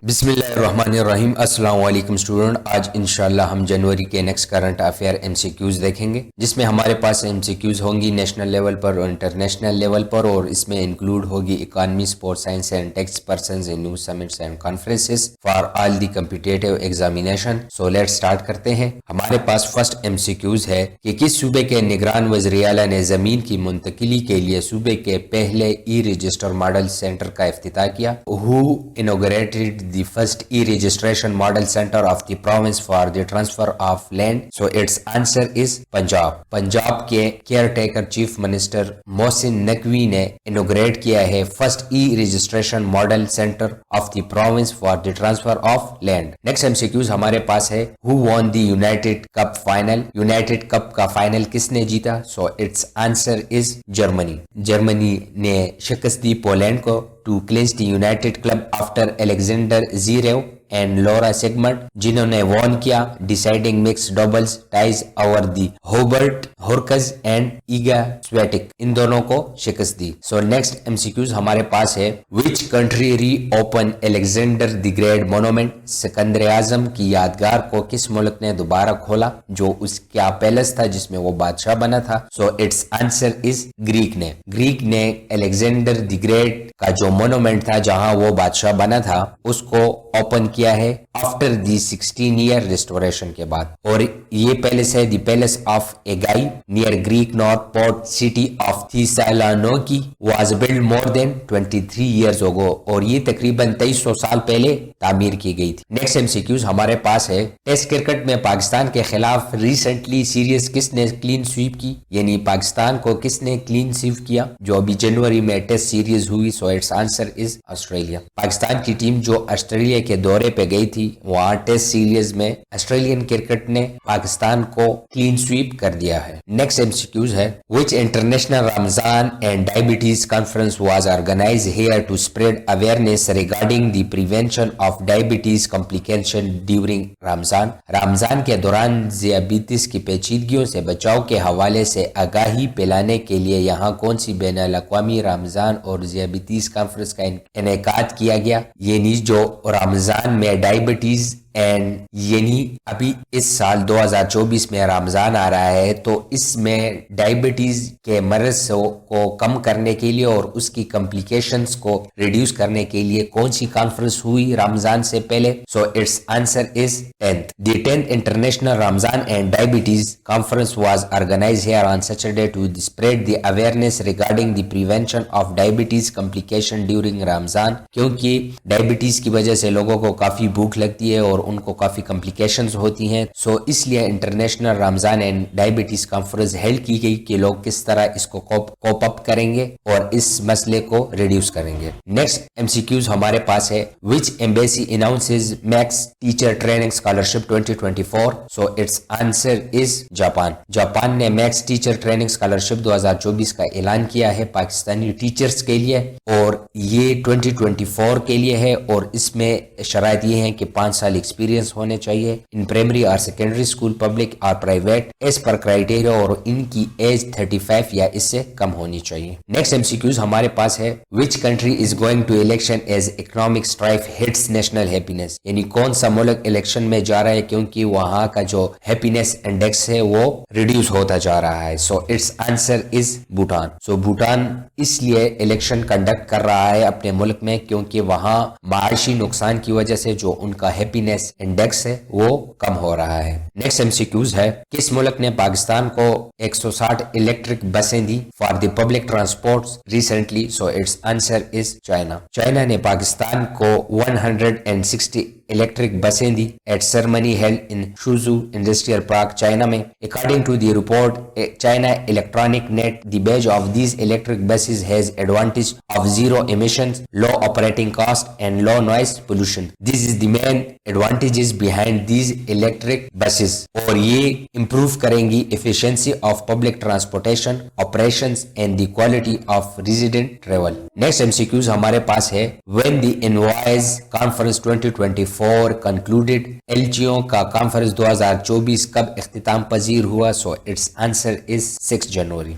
بسم اللہ الرحمن الرحیم۔ السلام علیکم اسٹوڈنٹ، آج انشاءاللہ ہم جنوری کے next current affair M C Qs دیکھیں گے، جس میں ہمارے پاس ایم سی کیوز ہوں گی نیشنل لیول پر اور انٹرنیشنل لیول پر، اور اس میں انکلوڈ ہوگی economy, sport science and tech persons in new summits and conferences for all the competitive examination. So let start کرتے ہیں۔ ہمارے پاس فرسٹ ایم سی کیوز ہے کہ کس صوبے کے نگران وزیر اعلیٰ نے زمین کی منتقلی کے لیے صوبے کے پہلے ای رجسٹر ماڈل سینٹر کا افتتاح کیا؟ Who inaugurated the first e-registration model center of the province for the transfer of land? So its answer is Punjab۔ Punjab کے caretaker chief minister Mohsin Naqvi نے انوگریٹ کیا ہے first e registration model centre of the province for the transfer of land. Next M C Qs ہمارے پاس ہے who won the United Cup final? United Cup کا final کس نے جیتا؟ So it's answer is Germany. Germany نے شکست دی پولینڈ کو to clinch the United Club after Alexander Zverev and Laura Siegemund، جنہوں نے وون کیا deciding mixed doubles ties over the Hubert Hurkacz and Iga Swiatek, ان دونوں کو شکست دی۔ So next M C Qs ہمارے پاس ہے which country reopen Alexander the great monument? Sikandar Azam کی یادگار کو کس ملک نے دوبارہ کھولا جو اس کا پیلس تھا جس میں وہ بادشاہ بنا تھا؟ So it's answer is Greek نے۔ گریک نے الیگزینڈر دی گریٹ کا جو مونومنٹ تھا جہاں وہ بادشاہ بنا تھا اس کو اوپن کیا ہے آفٹر دی 16 ایئر ریسٹوریشن کے بعد، اور یہ پیلس ہے the palace of Aigai near Greek north port city of Thessaloniki, was built more than 23 years ago, اور یہ تقریباً 2300 سال پہلے تعمیر کی گئی تھی۔ نیکسٹ ایم سی کیوز ہمارے پاس ہے ٹیسٹ کرکٹ میں پاکستان کے خلاف ریسنٹلی سیریز کس نے کلین سویپ کی؟ یعنی پاکستان کو کس نے کلین سویپ کیا جو ابھی جنوری میں ٹیسٹ سیریز ہوئی؟ So it's answer is Australia. Pakistan کی ٹیم جو آسٹریلیا کے دورے پہ گئی تھی وہاں ٹیسٹ سیریز میں آسٹریلین کرکٹ نے پاکستان کو کلین سویپ کر دیا ہے۔ نیکسٹ ایم سی کیوز ہے which international Ramzan and diabetes conference was organised here to spread awareness regarding the prevention of diabetes complication during Ramzan? Ramzan کے دوران ذیابیطس کی پیچیدگیوں سے بچاؤ کے حوالے سے آگاہی پھیلانے کے لیے یہاں کون سی بین الاقوامی رمضان اور ذیابیطس کانفرنس کا انعقاد کیا گیا؟ یعنی جو رمضان میں ڈائبٹیز اینڈ یعنی ابھی اس سال 2024 میں رمضان آ رہا ہے تو اس میں ڈائبٹیز کے مرض کو کم کرنے کے لیے اور اس کی کمپلیکیشنز کو ریڈیوس کرنے کے لیے کون سی کانفرنس ہوئی رمضان سے پہلے؟ So it's answer is 10th۔ The 10th international Ramzan and diabetes conference was organised here on Saturday to spread the awareness regarding the prevention of diabetes complication during Ramzan, کیونکہ ڈائبٹیز کی وجہ سے لوگوں کو کافی بھوک لگتی ہے اور ان کو کافی کمپلیکیشنز ہوتی ہیں، سو اس لیے international Ramzan and diabetes conference held کی گئی کہ لوگ کس طرح اس کو کوپ اپ کریں گے اور اس مسئلے کو ریڈیوس کریں گے۔ نیکسٹ ایم سی کیوز ہمارے پاس ہے which embassy announces MEXT teacher training scholarship 2024؟ So it's answer is Japan. Japan نے میکس ٹیچر ٹریننگ اسکالرشپ 2024 کا اعلان کیا ہے پاکستانی ٹیچرز کے لیے، اور یہ 2024 کے لیے ہے، اور اس میں شرائط یہ ہیں کہ 5 سال ایکسپیرینس ہونے چاہیے ان پرائمری اور سیکنڈری اسکول پبلک اور پرائیویٹ ایز پر کرائیٹیریا، اور ان کی ایج 35 یا اس سے کم ہونی چاہیے۔ نیکسٹ ایم سی کیوز ہمارے پاس ہے which country is going to election as economic strife hits national happiness? یعنی کون سا ملک الیکشن میں جا رہا ہے کیونکہ وہاں کا جو ہیپینس انڈیکس ہے وہ ریڈیوس ہوتا جا رہا ہے؟ So it's answer is Bhutan. So Bhutan اس لیے الیکشن کنڈکٹ کر رہا ہے اپنے ملک میں کیونکہ وہاں معاشی نقصان کی وجہ سے جو ان کا ہیپینس انڈیکس ہے وہ کم ہو رہا ہے۔ نیکسٹ ایم سی کیوز ہے کس ملک نے پاکستان کو 160 الیکٹرک بسیں دی for the public transport recently? So it's answer is China. China نے پاکستان کو 160 electric بسیں دی at ceremony held in Suzhou industrial park China میں۔ According to the report China electronic net the badge of these electric buses has advantage of zero emissions, low operating cost and low noise pollution. This is the main advantages behind these electric buses، اور یہ improve کریں گی efficiency of public transportation operations and the quality of resident travel۔ Next MCQs ہمارے پاس ہے when the Envoys Conference 2024 2024 concluded. LGO کا conference 2024 کب اختتام پذیر ہوا؟ سو اٹس آنسر از 6 جنوری.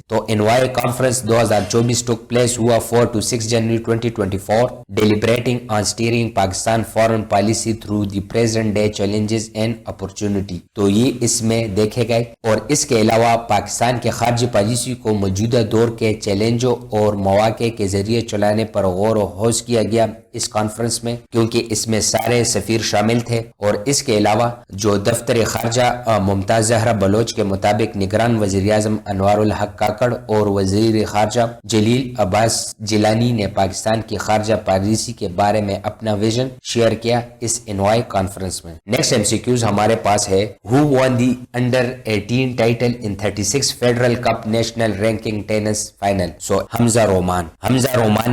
تو انوائے کانفرنس 2024 took place ہوا 4 to 6 January 2024, deliberating on steering Pakistan foreign policy through the present day challenges and opportunity. تو یہ اس میں دیکھے گئے اور اس کے علاوہ پاکستان کے خارجی پالیسی کو موجودہ دور کے چیلنجوں اور مواقع کے ذریعے چلانے پر غور و خوض کیا گیا اس کانفرنس میں، کیونکہ اس میں سارے سفیر شامل تھے. اور اس کے علاوہ جو دفتر خارجہ ممتاز زہرا بلوچ کے مطابق نگران وزیر اعظم انوار الحق کاکڑ اور وزیر خارجہ جلیل عباس جیلانی نے پاکستان کی خارجہ پالیسی کے بارے میں اپنا ویژن شیئر کیا اس انوائے کانفرنس میں. نیکسٹ MCQs ہمارے پاس ہے Who won the Under-18 title in 36 Federal Cup National Ranking Tennis Final? So حمزہ رومان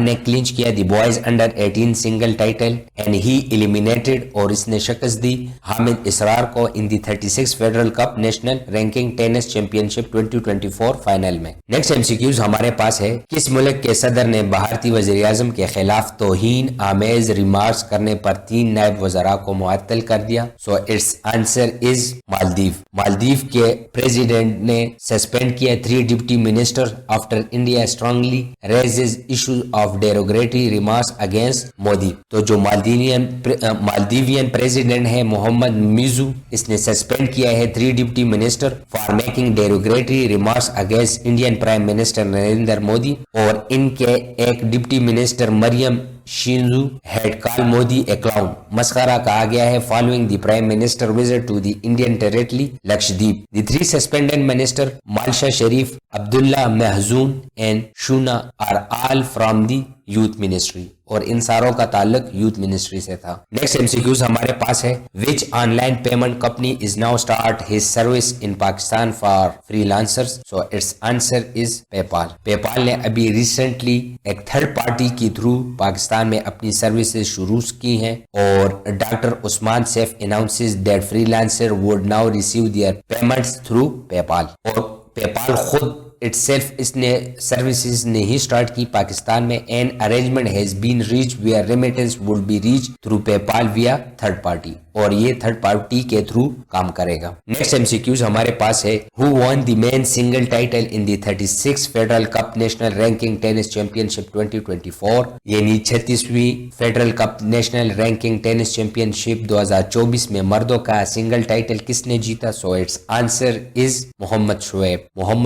نے کلینچ کیا the boys Under-18 single title and he eliminated اور اس نے شکست دی حامد اسرار کو in the 36 federal cup national ranking tennis championship 2024 final میں. Next MCQs ہمارے پاس ہے کس ملک کے صدر نے بھارتی وزیر اعظم کے خلاف توہین آمیز ریمارکس کرنے پر 3 نائب وزراء کو معطل کر دیا؟ So it's answer is Maldives کے پریزیڈنٹ نے سسپینڈ کیا 3 deputy minister after India strongly raises issue of derogatory remarks against Modi. تو جو مالدیوین پریزیڈنٹ ہے محمد میزو، اس نے سسپینڈ کیا ہے 3 deputy minister for making derogatory remarks against Indian prime minister Narendra Modi, اور ان کے ایک deputy minister Mariyam Shiuna had call Modi a clown. مسخرہ کہا گیا ہے following the prime minister visit to the Indian territory Lakshadweep. The 3 suspended minister Malsha Shareef, Abdulla Mahzoom and Shiuna are all from the youth ministry, اور ان ساروں کا تعلق یوتھ منسٹری سے تھا. نیکسٹ MCQs ہمارے پاس ہے which online payment company is now start his service in Pakistan for freelancers? So it's answer is PayPal نے ابھی ریسنٹلی ایک تھرڈ پارٹی کی تھرو پاکستان میں اپنی سروسز شروع کی ہیں، اور doctor Usman Saif announces that freelancer would now receive their payments through PayPal. اور پیپال خود itself اس نے سروسز نے ہی سٹارٹ کی پاکستان میں. an arrangement has been reached where remittance would be reached through PayPal via third party, اور یہ third party کے through کام کرے گا. نیکسٹ MCQs ہمارے پاس ہے Who won the main single title in the 36 Federal Cup National Ranking Tennis Championship 2024؟ یعنی 36ویں federal cup national ranking tennis championship 2024 میں مردوں کا سنگل ٹائٹل کس نے جیتا؟ So it's answer is Muhammad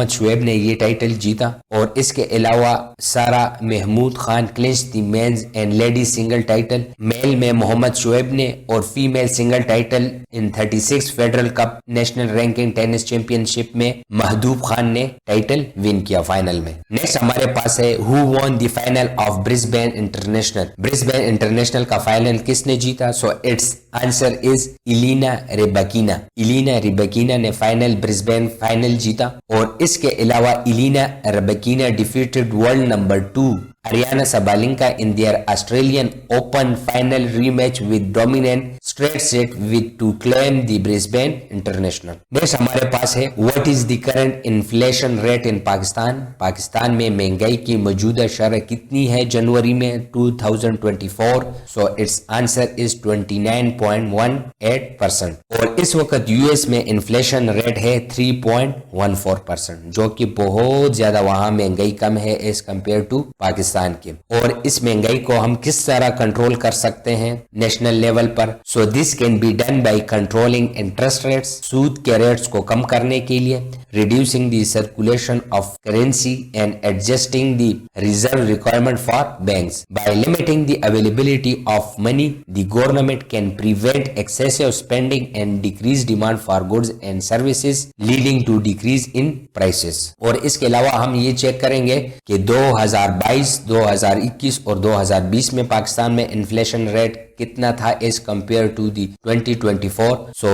Shoaib نے یہ ٹائٹل جیتا. اور اس کے علاوہ Sara Mahmood Khan clinch the men's and ladies single title. Male میں محمد شعیب نے اور female single title in 36 federal cup national ranking tennis championship میں محدوب خان نے ٹائٹل ون کیا فائنل میں. نیکسٹ ہمارے پاس ہے Who won the final of Brisbane International کا فائنل کس نے جیتا؟ So it's answer is Elena Rybakina نے فائنل برسبین فائنل جیتا. اور اس کے علاوہ Elena Rybakina defeated world number 2 Ariana Sabalenka in their Australian Open final rematch with dominant straight set to claim the Brisbane International. Next ہمارے پاس ہے What is the current inflation rate in Pakistan؟ Pakistan میں مہنگائی کی موجودہ شرح کتنی ہے جنوری میں 2024؟ سو its answer is 29.18%. اور اس وقت US میں انفلیشن ریٹ ہے 3.14%، جو کہ بہت زیادہ وہاں مہنگائی کم ہے ایز کمپیئر ٹو پاکستان کے. اور اس مہنگائی کو ہم کس طرح کنٹرول کر سکتے ہیں نیشنل لیول پر؟ So this can be done by controlling interest rates, سود کے ریٹس کو کم کرنے کے لیے، reducing the circulation of currency and adjusting the reserve requirement for banks. By limiting the availability of money the government can prevent excessive spending and decrease demand for goods and services leading to decrease in prices. اور اس کے علاوہ ہم یہ check کریں گے کہ 2022 2021 اور 2020 میں پاکستان میں انفلیشن ریٹ کتنا تھا ایز کمپیئر ٹو دی 2024. سو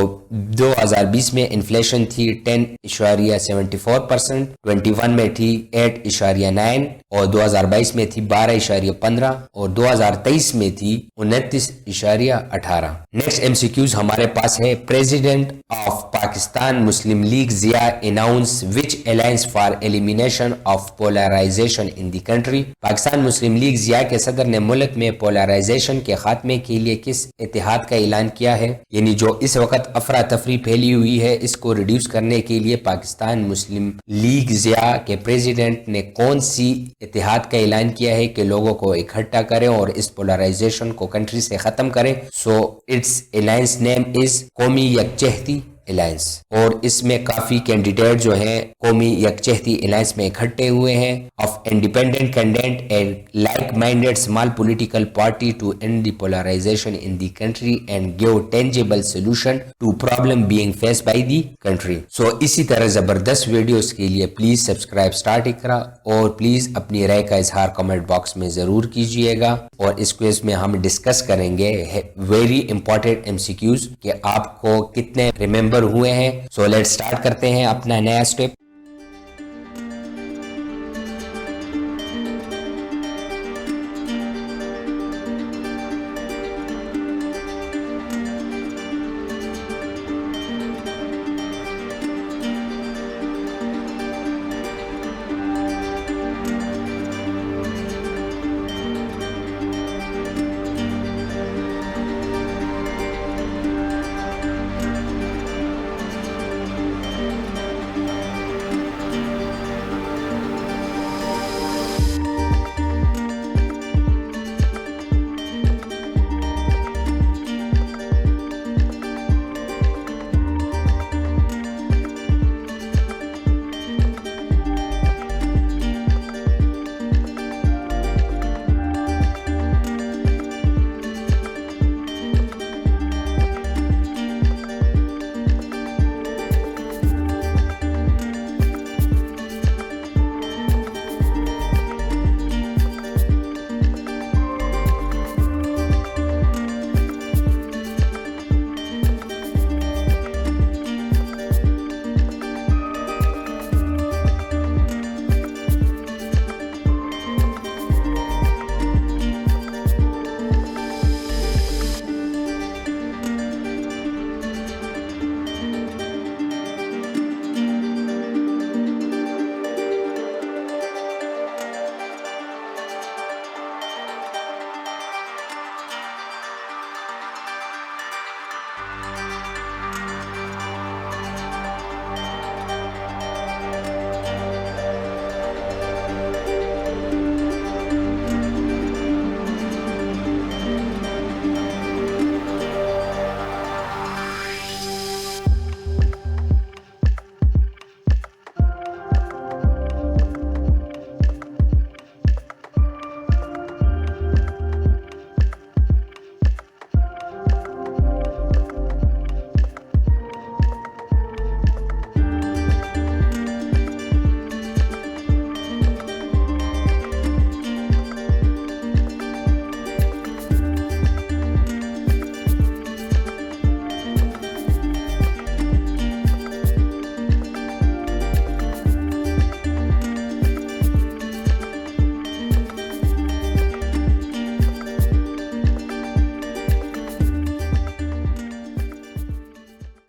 2020 میں انفلیشن تھی 10.74%، 21 میں تھی 8.9، اور 2022 میں تھی 12.15، اور 2023 میں تھی 29.18. نیکسٹ MCQs ہمارے پاس ہے president of Pakistan Muslim League Zia announce which alliance for elimination of polarisation in the country. Pakistan Muslim League Zia کے صدر نے ملک میں پولرائزیشن کے خاتمے کے لیے کس اتحاد کا اعلان کیا ہے؟ یعنی جو اس وقت افراتفری پھیلی ہوئی ہے اس کو ریڈیوس کرنے کے لیے پاکستان مسلم لیگ ضیاء کے پریزیڈنٹ نے کون سی اتحاد کا اعلان کیا ہے کہ لوگوں کو اکٹھا کریں اور اس پولرائزیشن کو کنٹری سے ختم کریں؟ سو اٹس الائنس نیم از قومی یکجہتی الائنس، اور اس میں کافی کینڈیڈیٹ جو ہیں قومی یکجہتی الائنس میں اکٹھے ہوئے ہیں of independent candidate and like minded small political party to end the polarization in the country and give tangible solution to problem being face by the country. So اسی طرح زبردست ویڈیوز کے لیے پلیز سبسکرائب اسٹارٹ اقرا، اور please اپنی رائے کا اظہار comment box میں ضرور کیجئے گا، اور اس کوئز میں ہم ڈسکس کریں گے very important M C Qs کہ آپ کو کتنے ریممبر ہوئے ہیں۔ سو لیٹ سٹارٹ کرتے ہیں اپنا نیا step.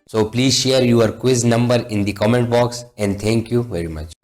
So please share your quiz number in the comment box, and thank you very much.